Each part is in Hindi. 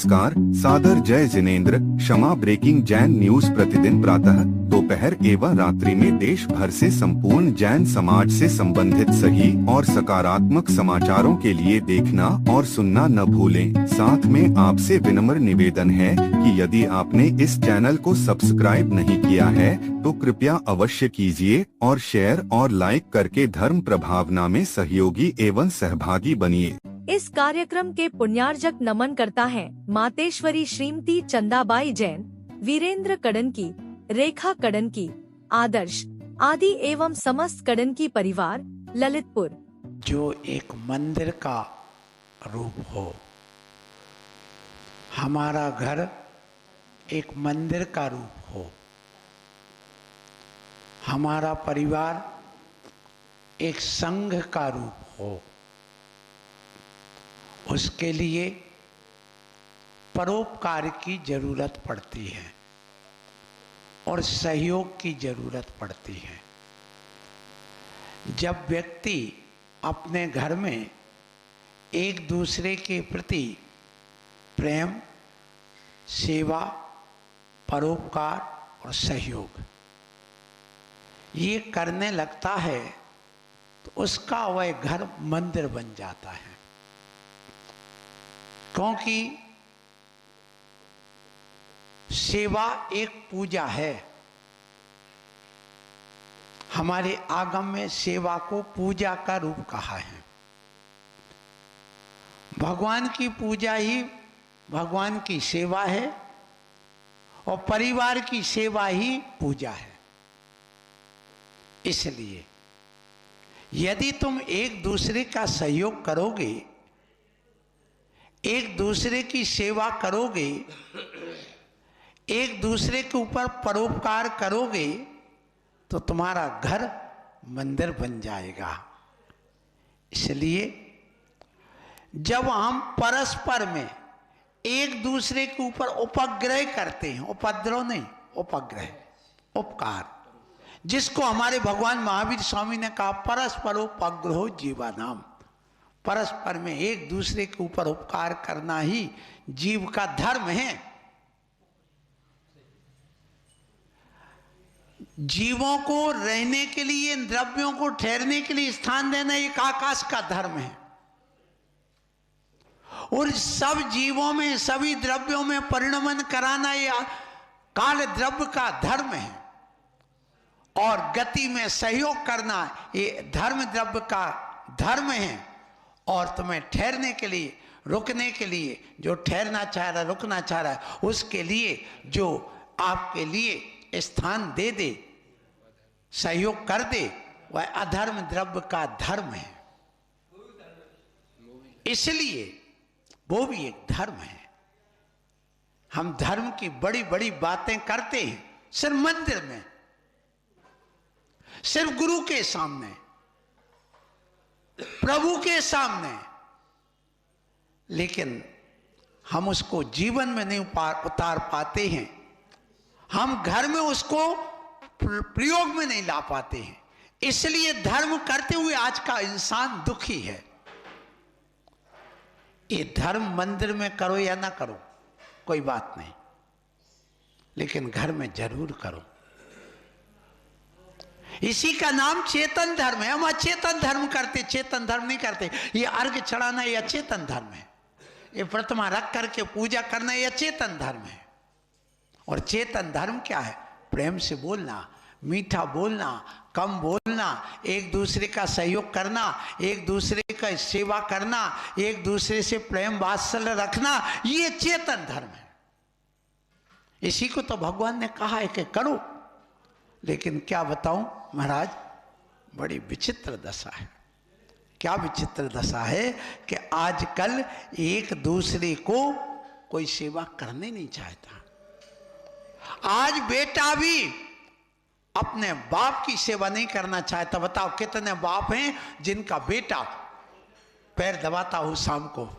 नमस्कार, सादर जय जिनेंद्र। क्षमा ब्रेकिंग जैन न्यूज प्रतिदिन प्रातः, दोपहर एवं रात्रि में देश भर से संपूर्ण जैन समाज से संबंधित सही और सकारात्मक समाचारों के लिए देखना और सुनना न भूलें। साथ में आपसे विनम्र निवेदन है कि यदि आपने इस चैनल को सब्सक्राइब नहीं किया है तो कृपया अवश्य कीजिए और शेयर और लाइक करके धर्म प्रभावना में सहयोगी एवं सहभागी बनिए। इस कार्यक्रम के पुण्यार्जक नमन करता है मातेश्वरी श्रीमती चंदाबाई जैन, वीरेंद्र कडनकी, रेखा कडनकी, आदर्श आदि एवं समस्त कडनकी परिवार, ललितपुर। जो एक मंदिर का रूप हो, हमारा घर एक मंदिर का रूप हो, हमारा परिवार एक संघ का रूप हो, उसके लिए परोपकार की जरूरत पड़ती है और सहयोग की जरूरत पड़ती है। जब व्यक्ति अपने घर में एक दूसरे के प्रति प्रेम, सेवा, परोपकार और सहयोग ये करने लगता है तो उसका वह घर मंदिर बन जाता है। क्योंकि सेवा एक पूजा है। हमारे आगम में सेवा को पूजा का रूप कहा है। भगवान की पूजा ही भगवान की सेवा है और परिवार की सेवा ही पूजा है। इसलिए यदि तुम एक दूसरे का सहयोग करोगे, एक दूसरे की सेवा करोगे, एक दूसरे के ऊपर परोपकार करोगे तो तुम्हारा घर मंदिर बन जाएगा। इसलिए जब हम परस्पर में एक दूसरे के ऊपर उपग्रह करते हैं, उपद्रव नहीं, उपग्रह, उपकार, जिसको हमारे भगवान महावीर स्वामी ने कहा परस्परोपग्रहो जीवानाम, परस्पर में एक दूसरे के ऊपर उपकार करना ही जीव का धर्म है। जीवों को रहने के लिए, द्रव्यों को ठहरने के लिए स्थान देना एक आकाश का धर्म है और सब जीवों में, सभी द्रव्यों में परिणमन कराना यह काल द्रव्य का धर्म है और गति में सहयोग करना ये धर्म द्रव्य का धर्म है। और तुम्हें ठहरने के लिए, रुकने के लिए, जो ठहरना चाह रहा है, रुकना चाह रहा है, उसके लिए जो आपके लिए स्थान दे दे, सहयोग कर दे, वह अधर्म द्रव्य का धर्म है। इसलिए वो भी एक धर्म है। हम धर्म की बड़ी बड़ी बातें करते हैं सिर्फ मंदिर में, सिर्फ गुरु के सामने, प्रभु के सामने, लेकिन हम उसको जीवन में नहीं उतार पाते हैं। हम घर में उसको प्रयोग में नहीं ला पाते हैं। इसलिए धर्म करते हुए आज का इंसान दुखी है। ये धर्म मंदिर में करो या ना करो कोई बात नहीं, लेकिन घर में जरूर करो। इसी का नाम चेतन धर्म है। हम अचेतन धर्म करते, चेतन धर्म नहीं करते। ये अर्घ चढ़ाना ये अचेतन धर्म है। ये प्रतिमा रख करके पूजा करना ये अचेतन धर्म है। और चेतन धर्म क्या है? प्रेम से बोलना, मीठा बोलना, कम बोलना, एक दूसरे का सहयोग करना, एक दूसरे का सेवा करना, एक दूसरे से प्रेम वात्सल्य रखना, ये चेतन धर्म है। इसी को तो भगवान ने कहा है कि करो। लेकिन क्या बताऊं महाराज, बड़ी विचित्र दशा है। क्या विचित्र दशा है कि आजकल एक दूसरे को कोई सेवा करने नहीं चाहता। आज बेटा भी अपने बाप की सेवा नहीं करना चाहता। बताओ कितने बाप हैं जिनका बेटा पैर दबाता हो शाम को,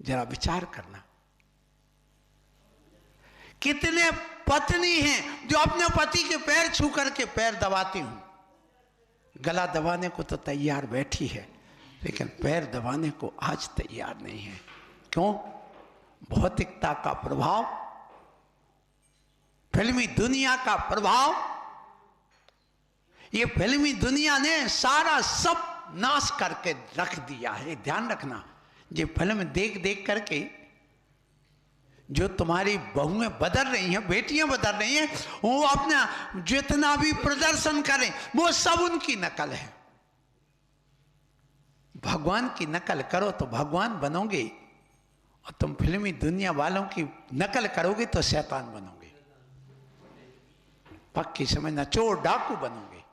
जरा विचार करना। कितने पत्नी हैं जो अपने पति के पैर छू करके पैर दबाती हूं। गला दबाने को तो तैयार बैठी है, लेकिन पैर दबाने को आज तैयार नहीं है। क्यों? भौतिकता का प्रभाव, फिल्मी दुनिया का प्रभाव, ये फिल्मी दुनिया ने सारा सब नाश करके रख दिया है। ध्यान रखना, ये फिल्म देख देख करके जो तुम्हारी बहुएं बदल रही हैं, बेटियां बदल रही हैं, वो अपना जितना भी प्रदर्शन करें वो सब उनकी नकल है। भगवान की नकल करो तो भगवान बनोगे, और तुम फिल्मी दुनिया वालों की नकल करोगे तो शैतान बनोगे, पक्की समझना, चोर डाकू बनोगे।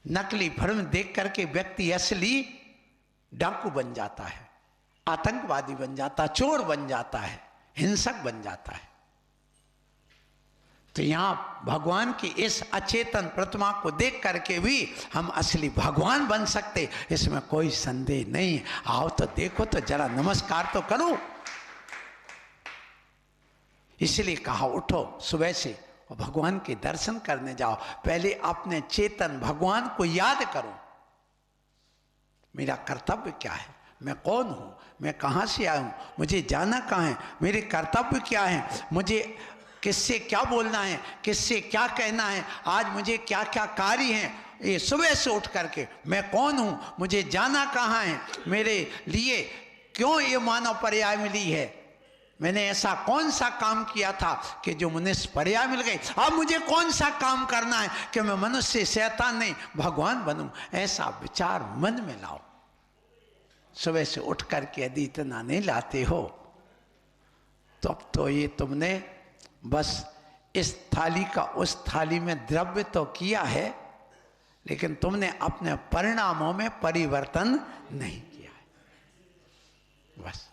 नकली फिल्म देख करके व्यक्ति असली डाकू बन जाता है, आतंकवादी बन जाता है, चोर बन जाता है, हिंसक बन जाता है। तो यहां भगवान की इस अचेतन प्रतिमा को देख करके भी हम असली भगवान बन सकते, इसमें कोई संदेह नहीं। आओ तो देखो, तो जरा नमस्कार तो करो। इसलिए कहा उठो सुबह से और भगवान के दर्शन करने जाओ। पहले अपने चेतन भगवान को याद करो, मेरा कर्तव्य क्या है, मैं कौन हूं, मैं कहां से आया हूं, मुझे जाना कहां है, मेरे कर्तव्य क्या है, मुझे किससे क्या बोलना है, किससे क्या कहना है, आज मुझे क्या क्या कार्य हैं। ये सुबह से उठ करके मैं कौन हूं, मुझे जाना कहां है, मेरे लिए क्यों ये मानव पर्याय मिली है, मैंने ऐसा कौन सा काम किया था कि जो मनुष्य पर्याय मिल गई, अब मुझे कौन सा काम करना है कि मैं मनुष्य शैतान नहीं भगवान बनूं। ऐसा विचार मन में लाओ। सुबह से उठ करके यदि इतना नहीं लाते हो तो अब तो ये तुमने बस इस थाली का उस थाली में द्रव्य तो किया है, लेकिन तुमने अपने परिणामों में परिवर्तन नहीं किया है। बस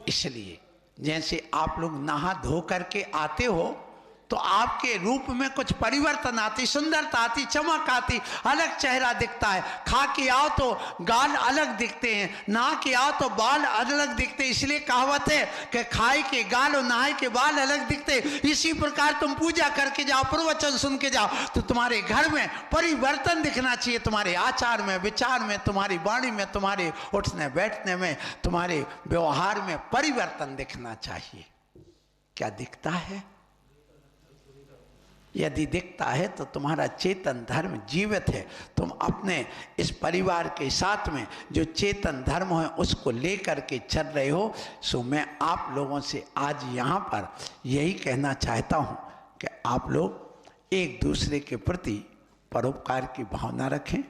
इसलिए जैसे आप लोग नहा धो करके आते हो तो आपके रूप में कुछ परिवर्तन आती, सुंदरता आती, चमक आती, अलग चेहरा दिखता है। खा के आओ तो गाल अलग दिखते हैं, नहा के आओ तो बाल अलग दिखते हैं। इसलिए कहावत है कि खाए के गाल और नहाए के बाल अलग दिखते। इसी प्रकार तुम पूजा करके जाओ, प्रवचन सुन के जाओ तो तुम्हारे घर में परिवर्तन दिखना चाहिए, तुम्हारे आचार में, विचार में, तुम्हारी वाणी में, तुम्हारे उठने बैठने में, तुम्हारे व्यवहार में परिवर्तन दिखना चाहिए। क्या दिखता है? यदि दिखता है तो तुम्हारा चेतन धर्म जीवित है। तुम अपने इस परिवार के साथ में जो चेतन धर्म है उसको लेकर के चल रहे हो। सो मैं आप लोगों से आज यहाँ पर यही कहना चाहता हूँ कि आप लोग एक दूसरे के प्रति परोपकार की भावना रखें।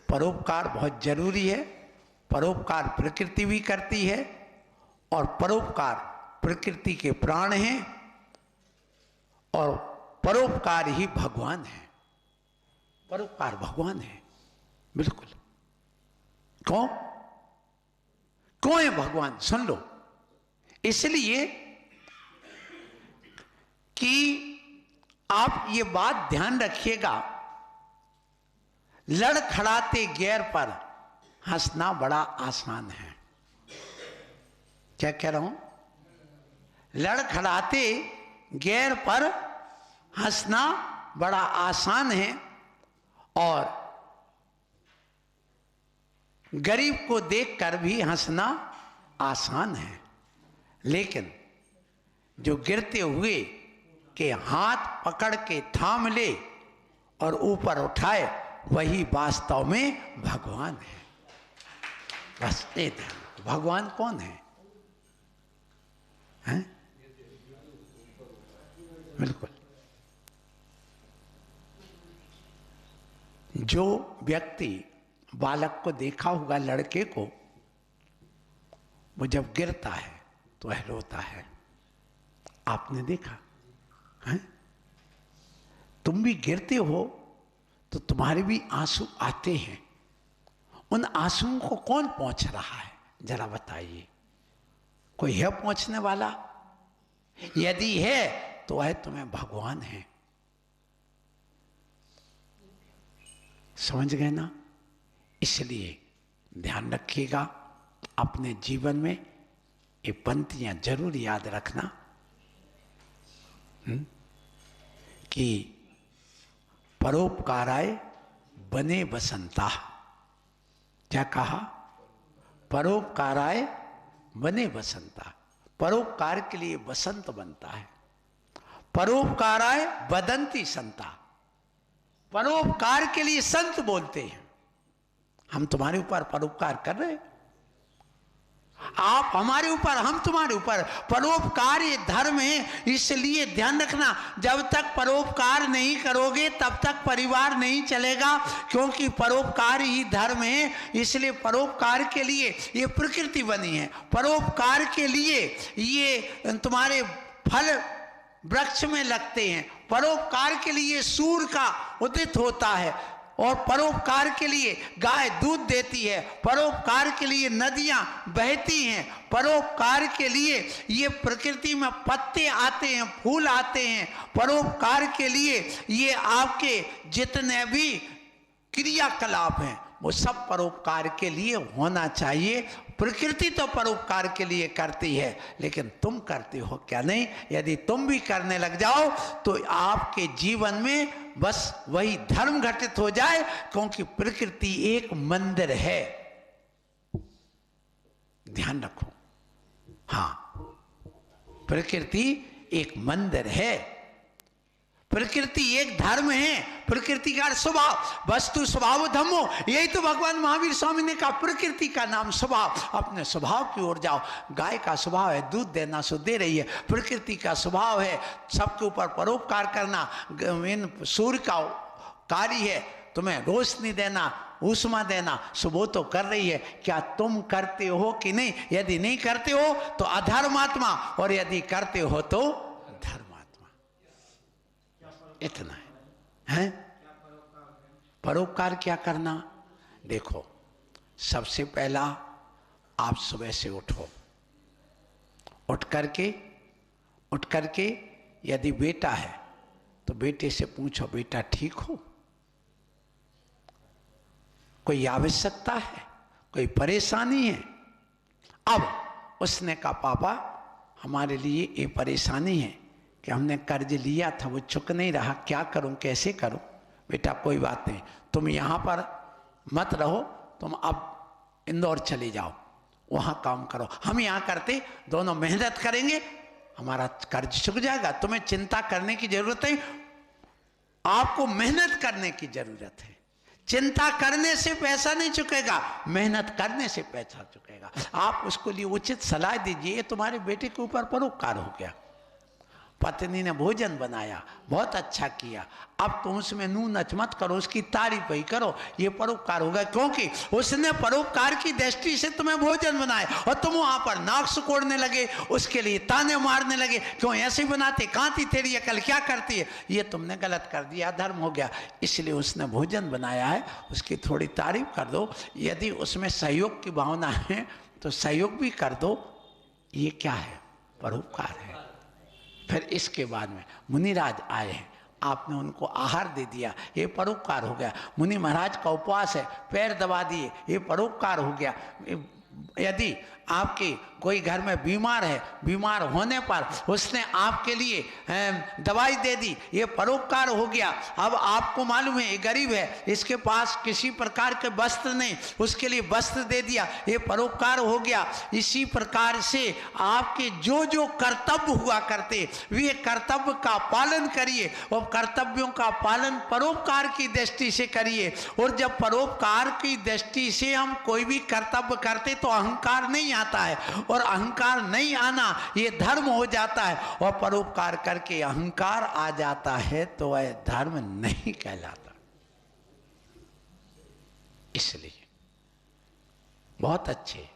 परोपकार बहुत जरूरी है। परोपकार प्रकृति भी करती है और परोपकार प्रकृति के प्राण हैं और परोपकार ही भगवान है। परोपकार भगवान है, बिल्कुल। कौन कौन है भगवान? सुन लो। इसलिए कि आप ये बात ध्यान रखिएगा, लड़खड़ाते गैर पर हंसना बड़ा आसान है। क्या कह रहा हूं? लड़खड़ाते गैर पर हंसना बड़ा आसान है और गरीब को देखकर भी हंसना आसान है, लेकिन जो गिरते हुए के हाथ पकड़ के थाम ले और ऊपर उठाए वही वास्तव में भगवान है। बस ये भगवान कौन है? हैं? बिल्कुल। जो व्यक्ति बालक को देखा होगा, लड़के को, वो जब गिरता है तो वह रोता है। आपने देखा है? तुम भी गिरते हो तो तुम्हारे भी आंसू आते हैं। उन आंसुओं को कौन पोंछ रहा है जरा बताइए? कोई है पोंछने वाला? यदि है तो वह तुम्हें भगवान है। समझ गए ना? इसलिए ध्यान रखिएगा, अपने जीवन में ये पंक्तियां जरूर याद रखना कि परोपकाराय बने बसंता। क्या कहा? परोपकाराय बने बसंता, परोपकार के लिए बसंत बनता है। परोपकाराय वदंती संता, परोपकार के लिए संत बोलते हैं। हम तुम्हारे ऊपर परोपकार कर रहे हैं, आप हमारे ऊपर, हम तुम्हारे ऊपर। परोपकार ये धर्म है, इसलिए ध्यान रखना, जब तक परोपकार नहीं करोगे तब तक परिवार नहीं चलेगा, क्योंकि परोपकार ही धर्म है। इसलिए परोपकार के लिए ये प्रकृति बनी है, परोपकार के लिए ये तुम्हारे फल वृक्ष में लगते हैं, परोपकार के लिए सूर्य का उदित होता है, और परोपकार के लिए गाय दूध देती है, परोपकार के लिए नदियां बहती हैं, परोपकार के लिए ये प्रकृति में पत्ते आते हैं, फूल आते हैं, परोपकार के लिए ये आपके जितने भी क्रियाकलाप हैं वो सब परोपकार के लिए होना चाहिए। प्रकृति तो परोपकार के लिए करती है, लेकिन तुम करते हो क्या नहीं? यदि तुम भी करने लग जाओ तो आपके जीवन में बस वही धर्म घटित हो जाए, क्योंकि प्रकृति एक मंदिर है, ध्यान रखो। हाँ, प्रकृति एक मंदिर है, प्रकृति एक धर्म है, प्रकृति का स्वभाव, वस्तु स्वभाव धम्मो, यही तो भगवान महावीर स्वामी ने कहा, प्रकृति का नाम स्वभाव, अपने स्वभाव की ओर जाओ। गाय का स्वभाव है दूध देना, सो दे रही है, प्रकृति का स्वभाव है सबके ऊपर परोपकार करना, इन सूर्य का कार्य है तुम्हें रोशनी देना, ऊष्मा देना, सो वो तो कर रही है। क्या तुम करते हो कि नहीं? यदि नहीं करते हो तो अधर्मात्मा, और यदि करते हो तो धर्मात्मा। इतना है। परोपकार क्या करना? देखो, सबसे पहला आप सुबह से उठो, उठ करके यदि बेटा है तो बेटे से पूछो, बेटा ठीक हो? कोई आवश्यकता है, कोई परेशानी है? अब उसने कहा, पापा हमारे लिए ये परेशानी है कि हमने कर्ज लिया था, वो चुक नहीं रहा, क्या करूं, कैसे करूं? बेटा कोई बात नहीं, तुम यहाँ पर मत रहो, तुम अब इंदौर चले जाओ, वहाँ काम करो, हम यहाँ करते, दोनों मेहनत करेंगे, हमारा कर्ज चुक जाएगा। तुम्हें चिंता करने की जरूरत है, आपको मेहनत करने की जरूरत है। चिंता करने से पैसा नहीं चुकेगा, मेहनत करने से पैसा चुकेगा। आप उसको लिए उचित सलाह दीजिए। तुम्हारे बेटे के ऊपर परोपकार हो गया, पत्नी ने भोजन बनाया, बहुत अच्छा किया, अब तुम उसमें नून नच मत करो, उसकी तारीफ ही करो, ये परोपकार होगा, क्योंकि उसने परोपकार की दृष्टि से तुम्हें भोजन बनाया और तुम वहां पर नाक सुकोड़ने लगे, उसके लिए ताने मारने लगे, क्यों ऐसे ही बनाते, कहाँ थी तेरी अकल, क्या करती है? ये तुमने गलत कर दिया, धर्म हो गया। इसलिए उसने भोजन बनाया है, उसकी थोड़ी तारीफ कर दो। यदि उसमें सहयोग की भावना है तो सहयोग भी कर दो। ये क्या है? परोपकार है। फिर इसके बाद में मुनिराज आए हैं, आपने उनको आहार दे दिया, ये परोपकार हो गया। मुनि महाराज का उपवास है, पैर दबा दिए, ये परोपकार हो गया। यदि आपके कोई घर में बीमार है, बीमार होने पर उसने आपके लिए दवाई दे दी, ये परोपकार हो गया। अब आपको मालूम है ये गरीब है, इसके पास किसी प्रकार के वस्त्र नहीं, उसके लिए वस्त्र दे दिया, ये परोपकार हो गया। इसी प्रकार से आपके जो जो कर्तव्य हुआ करते, वे कर्तव्य का पालन करिए, और कर्तव्यों का पालन परोपकार की दृष्टि से करिए। और जब परोपकार की दृष्टि से हम कोई भी कर्तव्य करते तो अहंकार नहीं आता है, और अहंकार नहीं आना ये धर्म हो जाता है, और परोपकार करके अहंकार आ जाता है तो वह धर्म नहीं कहलाता। इसलिए बहुत अच्छे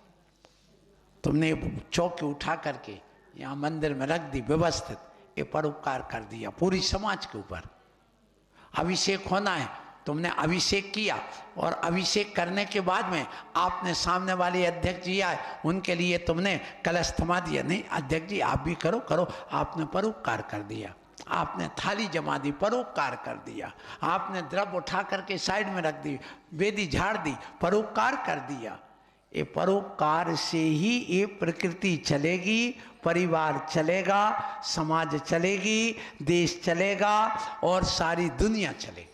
तुमने चौकी उठा करके यहां मंदिर में रख दी व्यवस्थित, ये परोपकार कर दिया पूरी समाज के ऊपर। अभिषेक होना है, तुमने अभिषेक किया, और अभिषेक करने के बाद में आपने सामने वाले अध्यक्ष जी आए, उनके लिए तुमने कलश थमा दिया, नहीं अध्यक्ष जी आप भी करो करो, आपने परोपकार कर दिया। आपने थाली जमा दी, परोपकार कर दिया। आपने द्रव्य उठा करके साइड में रख दी, वेदी झाड़ दी, परोपकार कर दिया। ये परोपकार से ही ये प्रकृति चलेगी, परिवार चलेगा, समाज चलेगी, देश चलेगा, और सारी दुनिया चलेगी।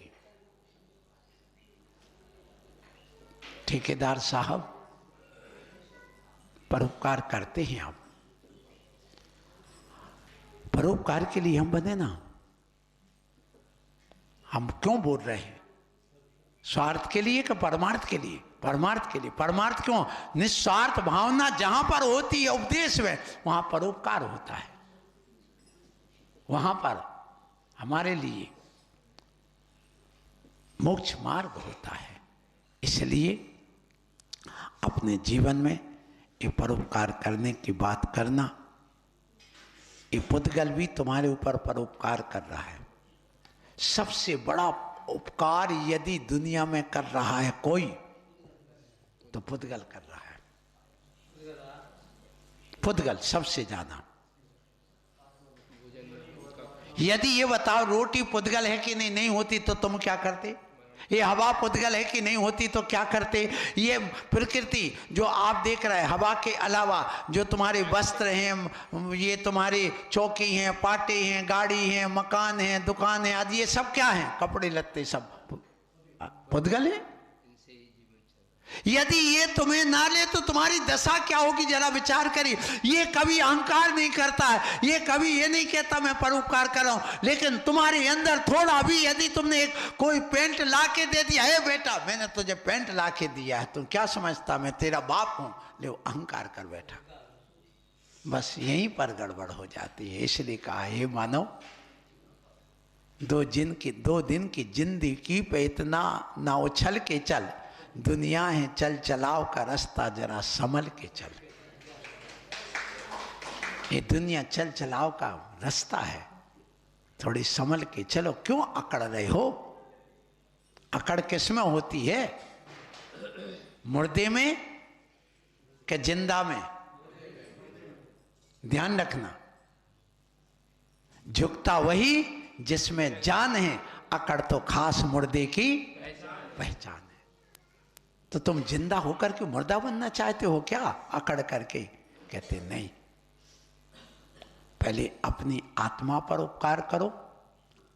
ठेकेदार साहब परोपकार करते हैं आप। परोपकार के लिए हम बने ना। हम क्यों बोल रहे हैं? स्वार्थ के लिए कि परमार्थ के लिए? परमार्थ के लिए। परमार्थ क्यों? निस्वार्थ भावना जहां पर होती है उपदेश में, वहां परोपकार होता है। वहां पर हमारे लिए मोक्ष मार्ग होता है। इसलिए अपने जीवन में ये परोपकार करने की बात करना। ये पुद्गल भी तुम्हारे ऊपर परोपकार कर रहा है। सबसे बड़ा उपकार यदि दुनिया में कर रहा है कोई, तो पुद्गल कर रहा है। पुद्गल सबसे ज्यादा। यदि ये बताओ रोटी पुद्गल है कि नहीं, नहीं होती तो तुम क्या करते? ये हवा पुद्गल है कि नहीं होती तो क्या करते? ये प्रकृति जो आप देख रहे हैं, हवा के अलावा जो तुम्हारे वस्त्र हैं, ये तुम्हारे चौकी हैं, पाटे हैं, गाड़ी हैं, मकान हैं, दुकान है आदि, ये सब क्या है? कपड़े लत्ते सब पुद्गल है। यदि ये तुम्हें ना ले तो तुम्हारी दशा क्या होगी, जरा विचार करिए। ये कभी अहंकार नहीं करता है, ये कभी ये नहीं कहता मैं परोपकार कर रहा हूं, लेकिन तुम्हारे अंदर थोड़ा भी यदि तुमने कोई पेंट ला के दे दिया, है बेटा मैंने तुझे पेंट ला के दिया है, तुम क्या समझता मैं तेरा बाप हूं, ले अहंकार कर बैठा। बस यहीं पर गड़बड़ हो जाती है। इसलिए कहा हे मानव, दो दिन की जिंदगी पे इतना ना उछल के चल, दुनिया है चल चलाव का रास्ता जरा संभल के चल। ये दुनिया चल चलाव का रास्ता है, थोड़ी संभल के चलो। क्यों अकड़ रहे हो? अकड़ किसमें होती है? मुर्दे में कि जिंदा में? ध्यान रखना, झुकता वही जिसमें जान है, अकड़ तो खास मुर्दे की पहचान है। तो तुम जिंदा होकर के मुर्दा बनना चाहते हो क्या अकड़ करके? कहते नहीं, पहले अपनी आत्मा पर उपकार करो।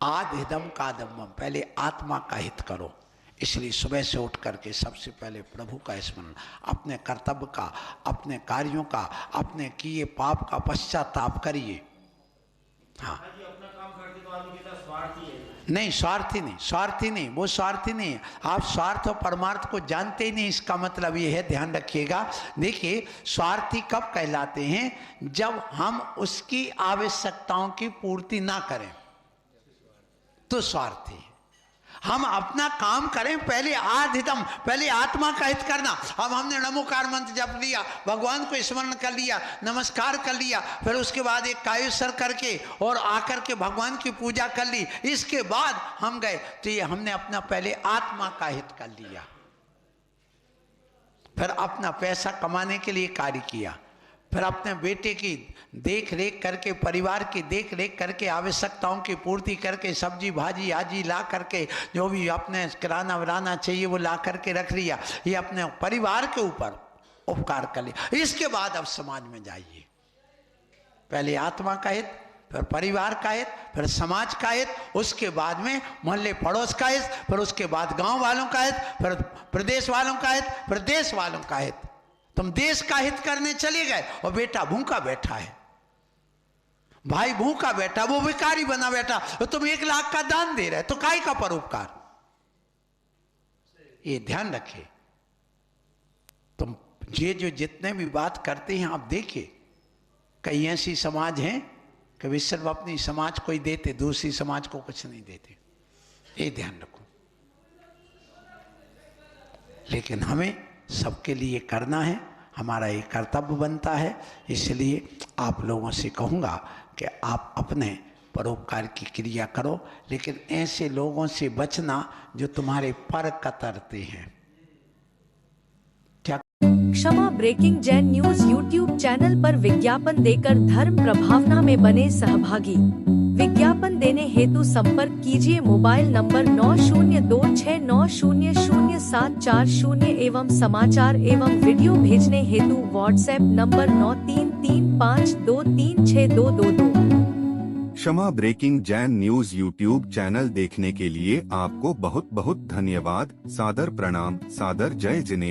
आद हिदम कादम्बम, पहले आत्मा का हित करो। इसलिए सुबह से उठ करके सबसे पहले प्रभु का स्मरण, अपने कर्तव्य का, अपने कार्यों का, अपने किए पाप का पश्चाताप करिए। हाँ नहीं, स्वार्थी नहीं, स्वार्थी नहीं, वो स्वार्थी नहीं है। आप स्वार्थ और परमार्थ को जानते ही नहीं, इसका मतलब ये है, ध्यान रखिएगा। देखिए, स्वार्थी कब कहलाते हैं? जब हम उसकी आवश्यकताओं की पूर्ति ना करें तो स्वार्थी है। हम अपना काम करें, पहले आधितम, पहले आत्मा का हित करना। अब हमने नमोकार मंत्र जप लिया, भगवान को स्मरण कर लिया, नमस्कार कर लिया, फिर उसके बाद एक कायुसर करके और आकर के भगवान की पूजा कर ली, इसके बाद हम गए, तो ये हमने अपना पहले आत्मा का हित कर लिया। फिर अपना पैसा कमाने के लिए कार्य किया, फिर अपने बेटे की देख रेख करके, परिवार की देख रेख करके, आवश्यकताओं की पूर्ति करके, सब्जी भाजी आजी ला करके, जो भी अपने किराना विराना चाहिए वो ला करके रख लिया। ये अपने परिवार के ऊपर उपकार कर लिया। इसके बाद अब समाज में जाइए, पहले आत्मा का हित, फिर परिवार का हित, फिर समाज का हित, उसके बाद में मोहल्ले पड़ोस का हित, फिर उसके बाद गांव वालों का हित, फिर प्रदेश वालों का हित, फिर देश वालों का हित। तुम देश का हित करने चले गए और बेटा भूखा बैठा है, भाई भूखा बैठा, वो भिखारी बना बैठा, तो तुम 1 लाख का दान दे रहे, तो काय का परोपकार? ये ध्यान रखे। तुम ये जो जितने भी बात करते हैं, आप देखिए, कई ऐसी समाज हैं कि वे सिर्फ अपनी समाज को ही देते, दूसरी समाज को कुछ नहीं देते। ये ध्यान रखो। लेकिन हमें सबके लिए करना है, हमारा ये कर्तव्य बनता है। इसलिए आप लोगों से कहूँगा कि आप अपने परोपकार की क्रिया करो, लेकिन ऐसे लोगों से बचना जो तुम्हारे पर कतरते हैं। क्या Kshama breaking Jain news YouTube channel पर विज्ञापन देकर धर्म प्रभावना में बने सहभागी। विज्ञापन देने हेतु संपर्क कीजिए मोबाइल नंबर 9026900740 एवं समाचार एवं वीडियो भेजने हेतु WhatsApp number 9335236222। Kshama breaking Jain news YouTube channel देखने के लिए आपको बहुत बहुत धन्यवाद। सादर प्रणाम, सादर जय जिनेंद्र।